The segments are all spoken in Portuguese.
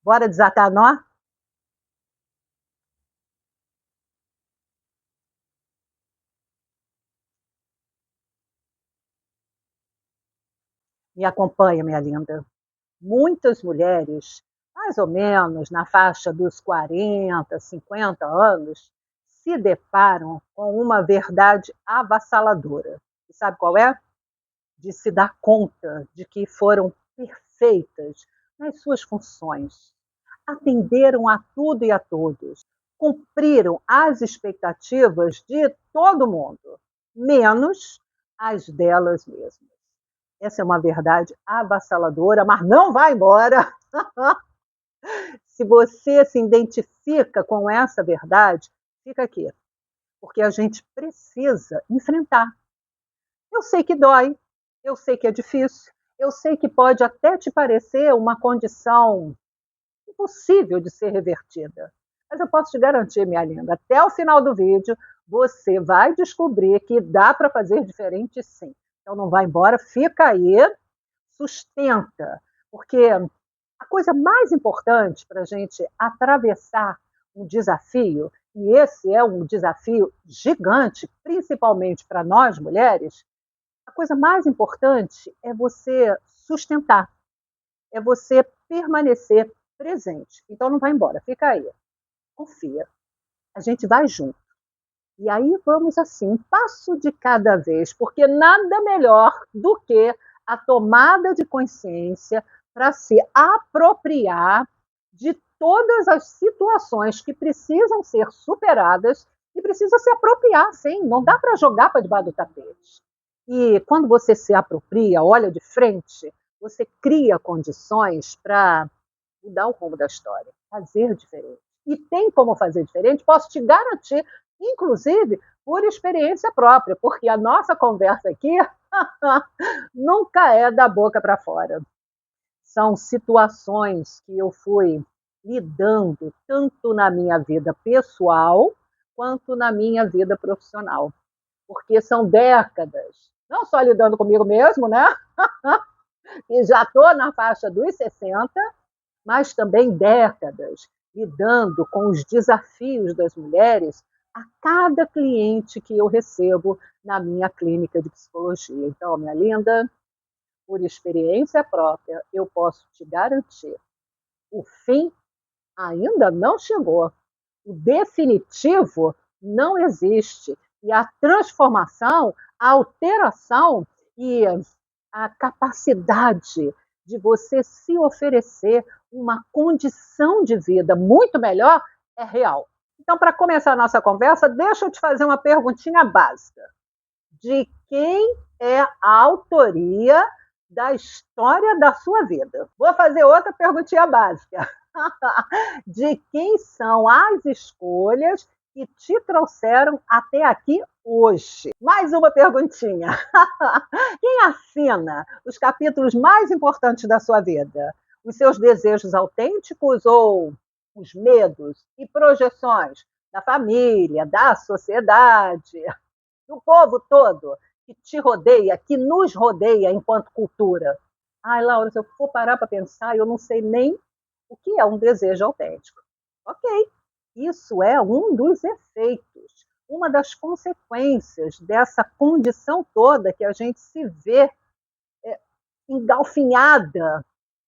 Bora desatar nó? Me acompanha, minha linda. Muitas mulheres, mais ou menos na faixa dos 40, 50 anos, se deparam com uma verdade avassaladora. E sabe qual é? De se dar conta de que foram perfeitas nas suas funções, atenderam a tudo e a todos, cumpriram as expectativas de todo mundo, menos as delas mesmas. Essa é uma verdade avassaladora, mas não vai embora. Se você se identifica com essa verdade, fica aqui, porque a gente precisa enfrentar. Eu sei que dói, eu sei que é difícil, eu sei que pode até te parecer uma condição impossível de ser revertida. Mas eu posso te garantir, minha linda, até o final do vídeo, você vai descobrir que dá para fazer diferente sim. Então não vai embora, fica aí, sustenta, porque a coisa mais importante para a gente atravessar um desafio, e esse é um desafio gigante, principalmente para nós mulheres, a coisa mais importante é você sustentar, é você permanecer presente. Então não vai embora, fica aí, confia. A gente vai junto. E aí vamos assim, um passo de cada vez, porque nada melhor do que a tomada de consciência para se apropriar de todas as situações que precisam ser superadas e precisa se apropriar, sim, não dá para jogar para debaixo do tapete. E quando você se apropria, olha de frente, você cria condições para mudar o rumo da história, fazer diferente. E tem como fazer diferente, posso te garantir, inclusive por experiência própria, porque a nossa conversa aqui nunca é da boca para fora. São situações que eu fui lidando tanto na minha vida pessoal quanto na minha vida profissional. Porque são décadas, não só lidando comigo mesmo, né? E já estou na faixa dos 60, mas também décadas lidando com os desafios das mulheres a cada cliente que eu recebo na minha clínica de psicologia. Então, minha linda, por experiência própria, eu posso te garantir, o fim ainda não chegou. O definitivo não existe. E a transformação, a alteração e a capacidade de você se oferecer uma condição de vida muito melhor é real. Então, para começar a nossa conversa, deixa eu te fazer uma perguntinha básica. De quem é a autoria da história da sua vida? Vou fazer outra perguntinha básica. De quem são as escolhas que te trouxeram até aqui hoje? Mais uma perguntinha. Quem assina os capítulos mais importantes da sua vida? Os seus desejos autênticos ou os medos e projeções da família, da sociedade, do povo todo que te rodeia, que nos rodeia enquanto cultura? Ai, Laura, se eu for parar para pensar, eu não sei nem o que é um desejo autêntico. Ok, isso é um dos efeitos, uma das consequências dessa condição toda que a gente se vê engalfinhada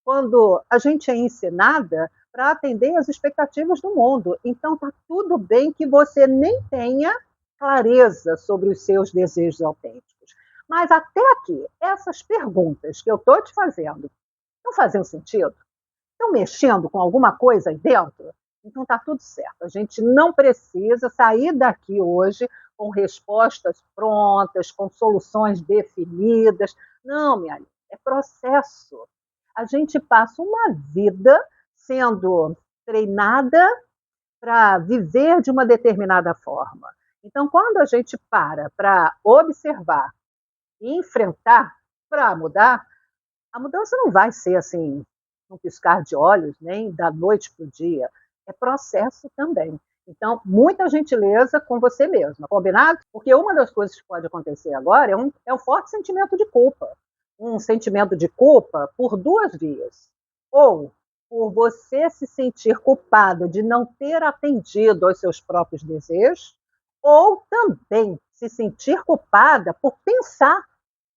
quando a gente é ensinada para atender às expectativas do mundo. Então, está tudo bem que você nem tenha clareza sobre os seus desejos autênticos. Mas até aqui, essas perguntas que eu estou te fazendo, não fazem sentido? Estão mexendo com alguma coisa aí dentro? Então está tudo certo. A gente não precisa sair daqui hoje com respostas prontas, com soluções definidas. Não, minha amiga, é processo. A gente passa uma vida sendo treinada para viver de uma determinada forma. Então, quando a gente para observar e enfrentar para mudar, a mudança não vai ser assim, um piscar de olhos, nem da noite para o dia. É processo também. Então, muita gentileza com você mesma, combinado? Porque uma das coisas que pode acontecer agora é um forte sentimento de culpa. Um sentimento de culpa por duas vias. Ou por você se sentir culpada de não ter atendido aos seus próprios desejos, ou também se sentir culpada por pensar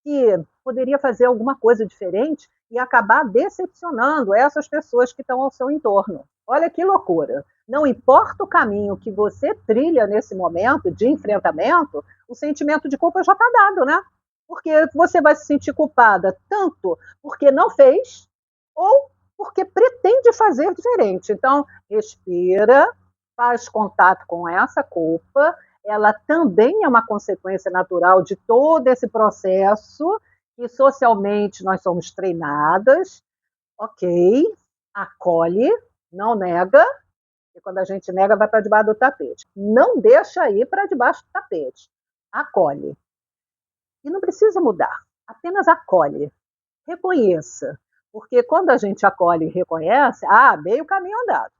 que poderia fazer alguma coisa diferente e acabar decepcionando essas pessoas que estão ao seu entorno. Olha que loucura! Não importa o caminho que você trilha nesse momento de enfrentamento, o sentimento de culpa já está dado, né? Porque você vai se sentir culpada tanto porque não fez ou porque pretende fazer diferente. Então, respira, faz contato com essa culpa, ela também é uma consequência natural de todo esse processo que socialmente nós somos treinadas, ok, acolhe, não nega, e quando a gente nega vai para debaixo do tapete. Não deixa ir para debaixo do tapete, acolhe. E não precisa mudar, apenas acolhe, reconheça, porque quando a gente acolhe e reconhece, meio caminho andado,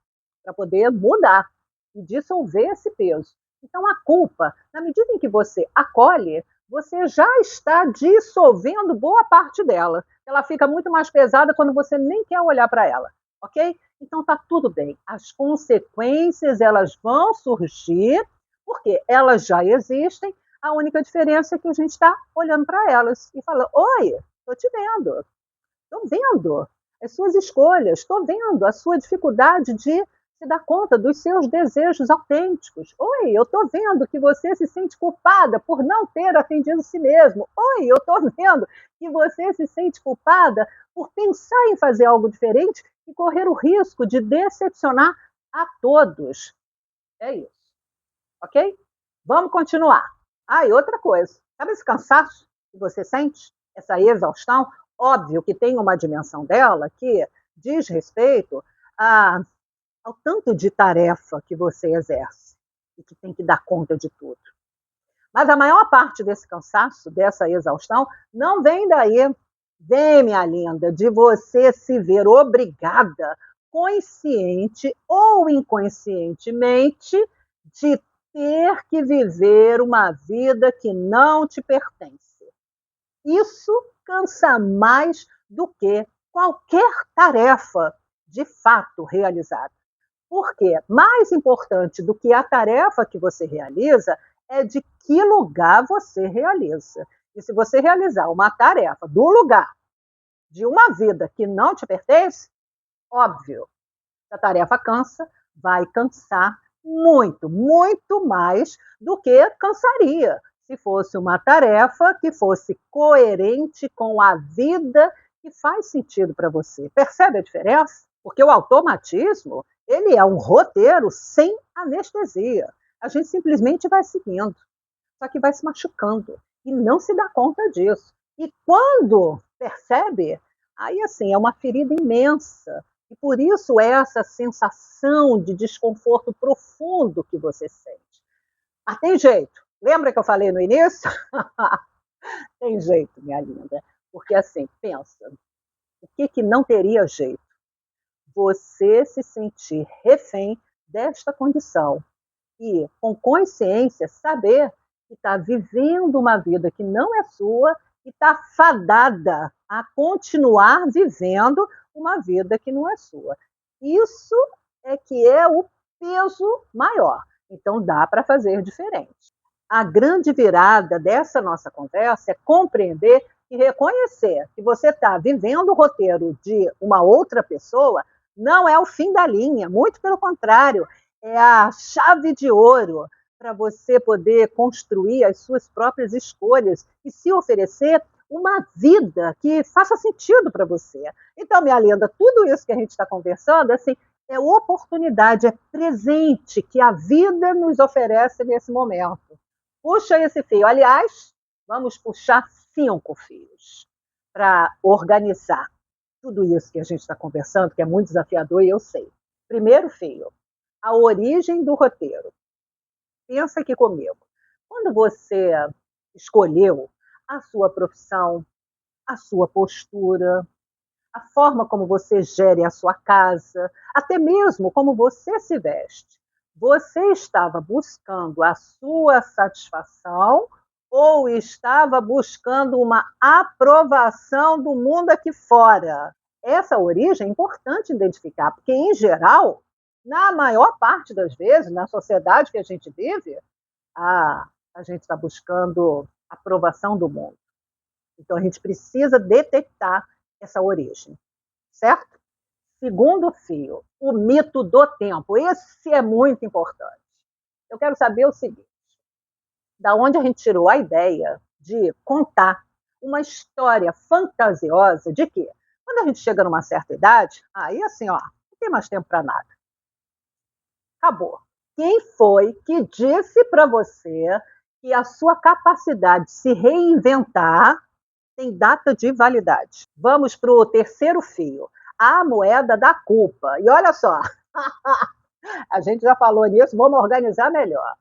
para poder mudar e dissolver esse peso. Então, a culpa, na medida em que você acolhe, você já está dissolvendo boa parte dela. Ela fica muito mais pesada quando você nem quer olhar para ela, ok? Então, tá tudo bem. As consequências, elas vão surgir, porque elas já existem. A única diferença é que a gente está olhando para elas e falando, oi, estou te vendo. Estou vendo as suas escolhas, estou vendo a sua dificuldade de se dar conta dos seus desejos autênticos. Oi, eu estou vendo que você se sente culpada por não ter atendido a si mesmo. Oi, eu estou vendo que você se sente culpada por pensar em fazer algo diferente e correr o risco de decepcionar a todos. É isso, ok? Vamos continuar. E outra coisa, sabe esse cansaço que você sente? Essa exaustão? Óbvio que tem uma dimensão dela que diz respeito ao tanto de tarefa que você exerce e que tem que dar conta de tudo. Mas a maior parte desse cansaço, dessa exaustão, não vem daí. Vem, minha linda, de você se ver obrigada, consciente ou inconscientemente, de ter que viver uma vida que não te pertence. Isso cansa mais do que qualquer tarefa de fato realizada. Porque mais importante do que a tarefa que você realiza é de que lugar você realiza. E se você realizar uma tarefa do lugar de uma vida que não te pertence, óbvio, a tarefa cansa, vai cansar muito, muito mais do que cansaria se fosse uma tarefa que fosse coerente com a vida que faz sentido para você. Percebe a diferença? Porque o automatismo, ele é um roteiro sem anestesia. A gente simplesmente vai seguindo, só que vai se machucando e não se dá conta disso. E quando percebe, aí assim, é uma ferida imensa. E por isso essa sensação de desconforto profundo que você sente. Mas tem jeito. Lembra que eu falei no início? Tem jeito, minha linda. Porque assim, pensa, o que não teria jeito? Você se sentir refém desta condição e, com consciência, saber que está vivendo uma vida que não é sua e está fadada a continuar vivendo uma vida que não é sua. Isso é que é o peso maior. Então, dá para fazer diferente. A grande virada dessa nossa conversa é compreender e reconhecer que você está vivendo o roteiro de uma outra pessoa não é o fim da linha, muito pelo contrário, é a chave de ouro para você poder construir as suas próprias escolhas e se oferecer uma vida que faça sentido para você. Então, minha linda, tudo isso que a gente está conversando, assim, é oportunidade, é presente que a vida nos oferece nesse momento. Puxa esse fio. Aliás, vamos puxar 5 fios para organizar tudo isso que a gente está conversando, que é muito desafiador, e eu sei. Primeiro fio, a origem do roteiro. Pensa aqui comigo. Quando você escolheu a sua profissão, a sua postura, a forma como você gere a sua casa, até mesmo como você se veste, você estava buscando a sua satisfação ou estava buscando uma aprovação do mundo aqui fora? Essa origem é importante identificar, porque, em geral, na maior parte das vezes, na sociedade que a gente vive, a, a gente está buscando aprovação do mundo. Então, a gente precisa detectar essa origem, certo? Segundo fio, o mito do tempo. Esse é muito importante. Eu quero saber o seguinte: da onde a gente tirou a ideia de contar uma história fantasiosa de que, quando a gente chega numa certa idade, aí assim, ó, não tem mais tempo para nada. Acabou. Quem foi que disse para você que a sua capacidade de se reinventar tem data de validade? Vamos para o terceiro fio, a moeda da culpa. E olha só, a gente já falou nisso, vamos organizar melhor.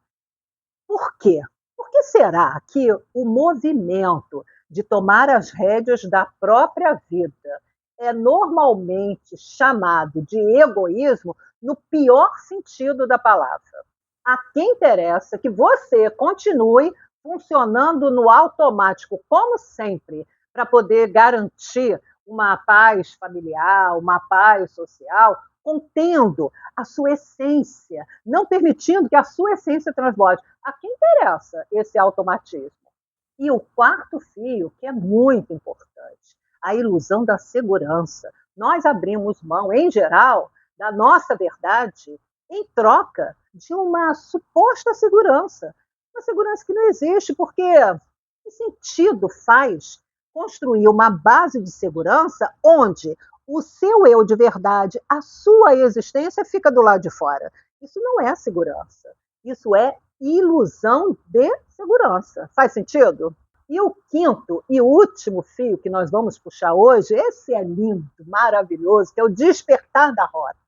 Por quê? Por que será que o movimento de tomar as rédeas da própria vida é normalmente chamado de egoísmo no pior sentido da palavra? A quem interessa que você continue funcionando no automático, como sempre, para poder garantir uma paz familiar, uma paz social, contendo a sua essência, não permitindo que a sua essência transborde. A quem interessa esse automatismo? E o quarto fio, que é muito importante, a ilusão da segurança. Nós abrimos mão, em geral, da nossa verdade em troca de uma suposta segurança. Uma segurança que não existe, porque que sentido faz construir uma base de segurança onde o seu eu de verdade, a sua existência fica do lado de fora? Isso não é segurança. Isso é ilusão de segurança. Faz sentido? E o quinto e último fio que nós vamos puxar hoje, esse é lindo, maravilhoso, que é o despertar da rota.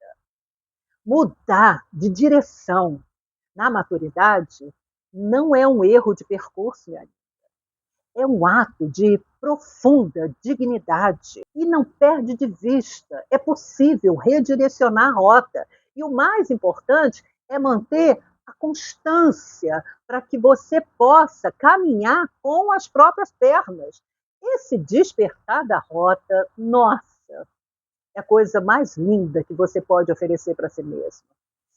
Mudar de direção na maturidade não é um erro de percurso, minha amiga. É um ato de profunda dignidade e não perde de vista. É possível redirecionar a rota. E o mais importante é manter a constância para que você possa caminhar com as próprias pernas. Esse despertar da rota, nossa, é a coisa mais linda que você pode oferecer para si mesmo.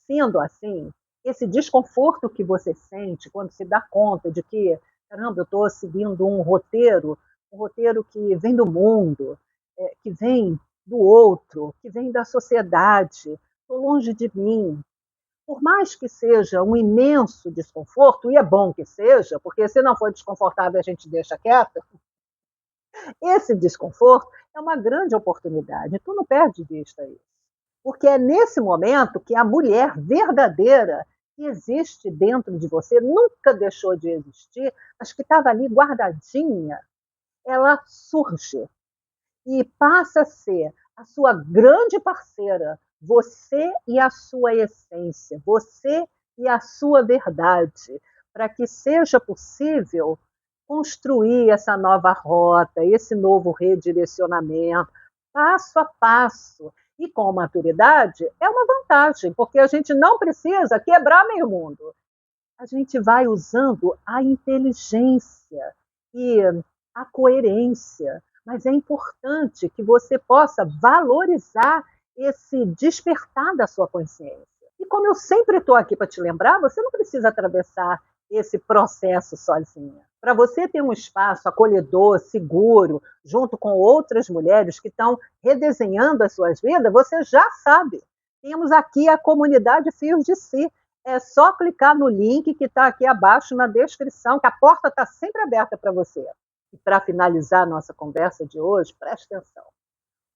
Sendo assim, esse desconforto que você sente quando se dá conta de que, caramba, eu estou seguindo um roteiro que vem do mundo, que vem do outro, que vem da sociedade, estou longe de mim. Por mais que seja um imenso desconforto, e é bom que seja, porque se não for desconfortável a gente deixa quieto, esse desconforto é uma grande oportunidade. Tu não perde de vista isso. Porque é nesse momento que a mulher verdadeira que existe dentro de você, nunca deixou de existir, mas que estava ali guardadinha, ela surge e passa a ser a sua grande parceira, você e a sua essência, você e a sua verdade, para que seja possível construir essa nova rota, esse novo redirecionamento, passo a passo. E com maturidade é uma vantagem, porque a gente não precisa quebrar meio mundo. A gente vai usando a inteligência e a coerência, mas é importante que você possa valorizar esse despertar da sua consciência. E como eu sempre estou aqui para te lembrar, você não precisa atravessar esse processo sozinha. Para você ter um espaço acolhedor, seguro, junto com outras mulheres que estão redesenhando as suas vidas, você já sabe. Temos aqui a comunidade Fios de Si. É só clicar no link que está aqui abaixo na descrição, que a porta está sempre aberta para você. E para finalizar a nossa conversa de hoje, preste atenção.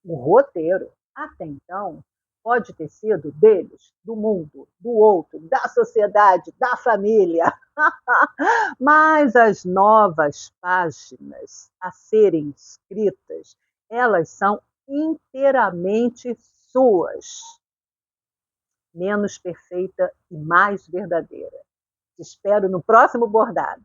O roteiro, até então, pode ter sido deles, do mundo, do outro, da sociedade, da família. Mas as novas páginas a serem escritas, elas são inteiramente suas, menos perfeita e mais verdadeira. Te espero no próximo bordado.